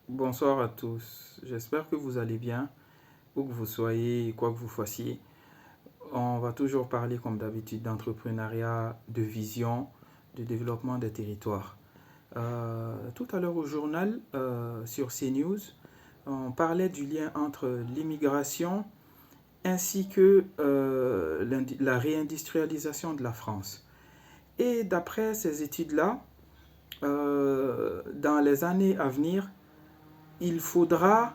Bonsoir à tous. J'espère que vous allez bien, où que vous soyez, quoi que vous fassiez. On va toujours parler, comme d'habitude, d'entrepreneuriat, de vision, de développement des territoires. Tout à l'heure au journal, sur CNews, on parlait du lien entre l'immigration ainsi que la réindustrialisation de la France. Et d'après ces études-là, dans les années à venir, il faudra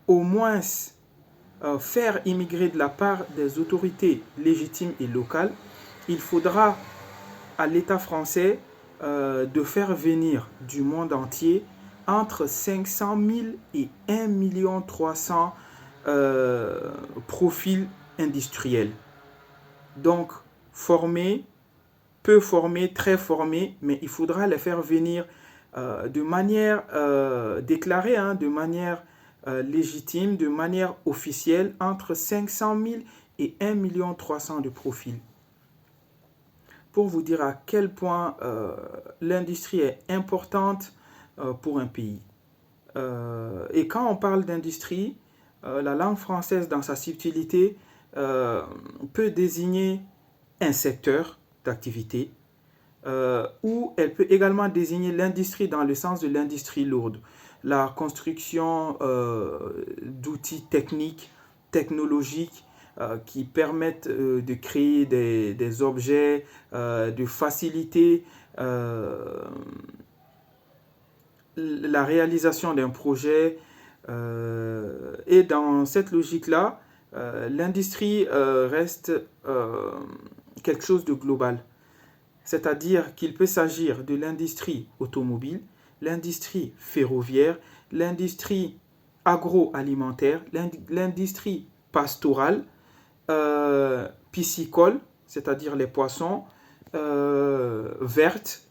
au moins faire immigrer de la part des autorités légitimes et locales, il faudra à l'État français de faire venir du monde entier entre 500 000 et 1 300 000 profils industriels. Donc, formés, peu formés, très formés, mais il faudra les faire venir de manière déclarée, de manière légitime, de manière officielle, entre 500 000 et 1 300 000 de profils. Pour vous dire à quel point l'industrie est importante pour un pays. Et quand on parle d'industrie, la langue française, dans sa subtilité, peut désigner un secteur d'activité, ou elle peut également désigner l'industrie dans le sens de l'industrie lourde, la construction d'outils techniques, technologiques qui permettent de créer des objets, de faciliter la réalisation d'un projet. Et dans cette logique-là, l'industrie reste quelque chose de global. C'est-à-dire qu'il peut s'agir de l'industrie automobile, l'industrie ferroviaire, l'industrie agroalimentaire, l'industrie pastorale, piscicole, c'est-à-dire les poissons, vertes,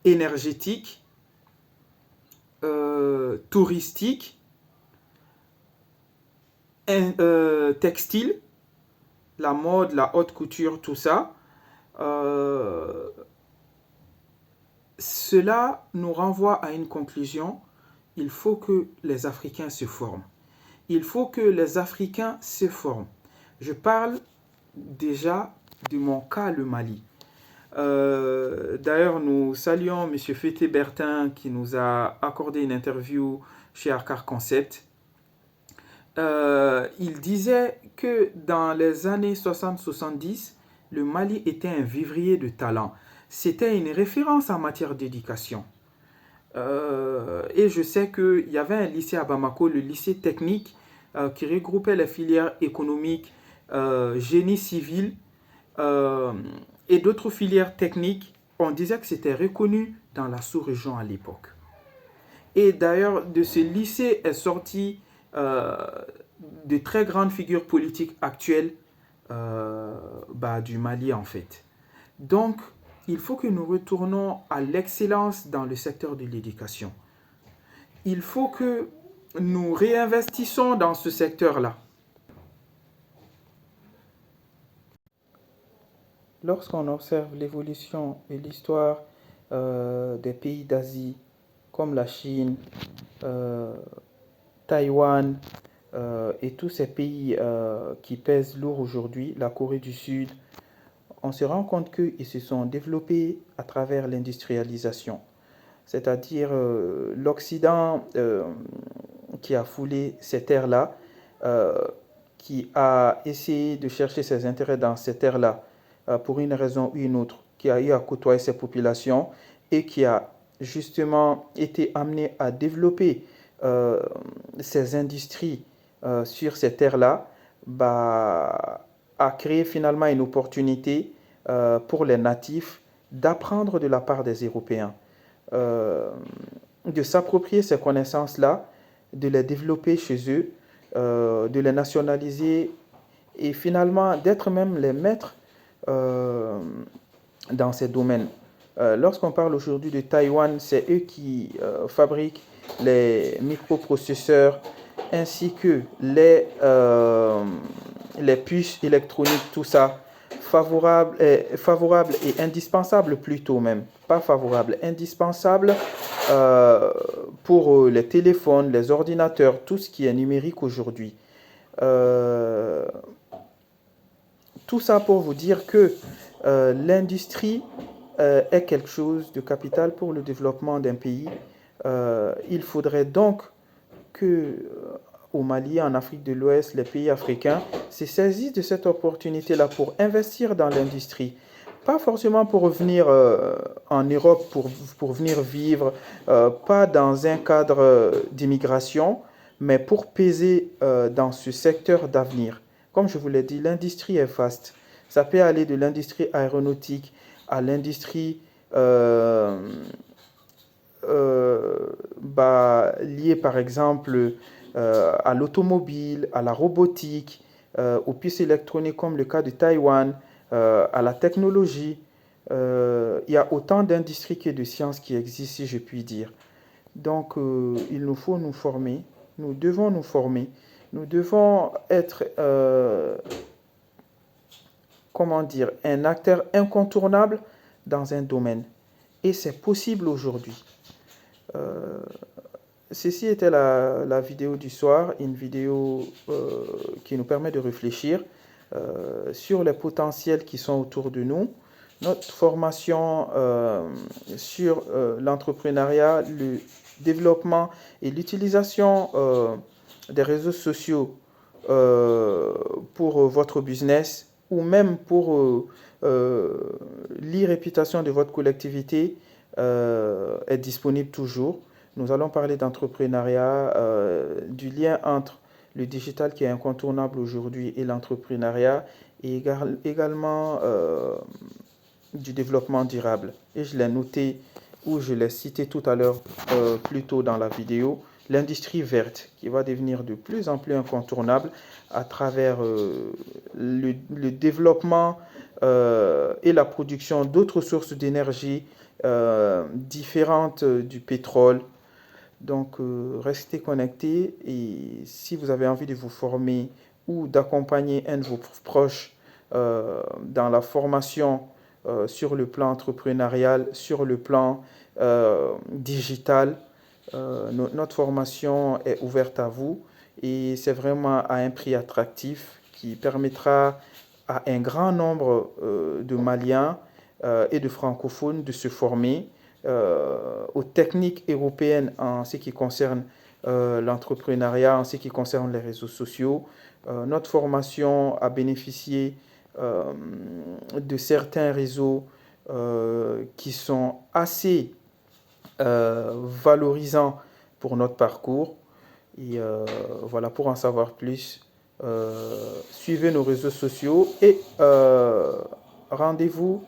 énergétique, touristique, textile, la mode, la haute couture, tout ça. Cela nous renvoie à une conclusion. Il faut que les Africains se forment. Il faut que les Africains se forment. Je parle déjà de mon cas, le Mali. D'ailleurs, nous saluons M. Fété Bertin qui nous a accordé une interview chez Arcar Concept. Il disait que dans les années 60-70, le Mali était un vivrier de talent. C'était une référence en matière d'éducation. Et je sais qu'il y avait un lycée à Bamako, le lycée technique, qui regroupait les filières économiques, génie civil et d'autres filières techniques. On disait que c'était reconnu dans la sous-région à l'époque. Et d'ailleurs, de ce lycée est sorti de très grandes figures politiques actuelles du Mali en fait. Donc, il faut que nous retournons à l'excellence dans le secteur de l'éducation. Il faut que nous réinvestissons dans ce secteur-là. Lorsqu'on observe l'évolution et l'histoire des pays d'Asie, comme la Chine, Taïwan et tous ces pays qui pèsent lourd aujourd'hui, la Corée du Sud, on se rend compte qu'ils se sont développés à travers l'industrialisation. C'est-à-dire l'Occident qui a foulé ces terres-là, euh, qui a essayé de chercher ses intérêts dans ces terres-là pour une raison ou une autre, qui a eu à côtoyer ces populations et qui a justement été amené à développer ces industries sur ces terres-là, a créé finalement une opportunité pour les natifs d'apprendre de la part des Européens, euh, de s'approprier ces connaissances-là, de les développer chez eux, de les nationaliser et finalement d'être même les maîtres euh, dans ces domaines. Lorsqu'on parle aujourd'hui de Taïwan, c'est eux qui fabriquent les microprocesseurs ainsi que les puces électroniques, tout ça favorable et indispensable plutôt même, pas favorable, indispensable pour les téléphones, les ordinateurs, tout ce qui est numérique aujourd'hui. Euh, tout ça pour vous dire que l'industrie est quelque chose de capital pour le développement d'un pays. Il faudrait donc que au Mali, en Afrique de l'Ouest, les pays africains se saisissent de cette opportunité-là pour investir dans l'industrie. Pas forcément pour venir en Europe, pour venir vivre, pas dans un cadre d'immigration, mais pour peser dans ce secteur d'avenir. Comme je vous l'ai dit, l'industrie est vaste. Ça peut aller de l'industrie aéronautique à l'industrie liée par exemple à l'automobile, à la robotique, aux puces électroniques comme le cas de Taïwan, à la technologie. Il y a autant d'industries que de sciences qui existent, si je puis dire. Donc, il nous faut nous former. Nous devons nous former. Nous devons être, comment dire, un acteur incontournable dans un domaine. Et c'est possible aujourd'hui. Euh, Ceci était la vidéo du soir, une vidéo qui nous permet de réfléchir sur les potentiels qui sont autour de nous. Notre formation sur l'entrepreneuriat, le développement et l'utilisation des réseaux sociaux pour votre business ou même pour l'e-réputation de votre collectivité est disponible toujours. Nous allons parler d'entrepreneuriat, du lien entre le digital qui est incontournable aujourd'hui et l'entrepreneuriat et également du développement durable. Et je l'ai noté ou je l'ai cité tout à l'heure plus tôt dans la vidéo, l'industrie verte qui va devenir de plus en plus incontournable à travers le développement et la production d'autres sources d'énergie différentes du pétrole. Donc, restez connectés et si vous avez envie de vous former ou d'accompagner un de vos proches dans la formation sur le plan entrepreneurial, sur le plan digital, notre formation est ouverte à vous et c'est vraiment à un prix attractif qui permettra à un grand nombre de Maliens et de francophones de se former aux techniques européennes en ce qui concerne l'entrepreneuriat, en ce qui concerne les réseaux sociaux. Notre formation a bénéficié de certains réseaux qui sont assez valorisants pour notre parcours. Et voilà, pour en savoir plus, suivez nos réseaux sociaux et rendez-vous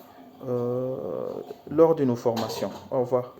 lors de nos formations. Au revoir.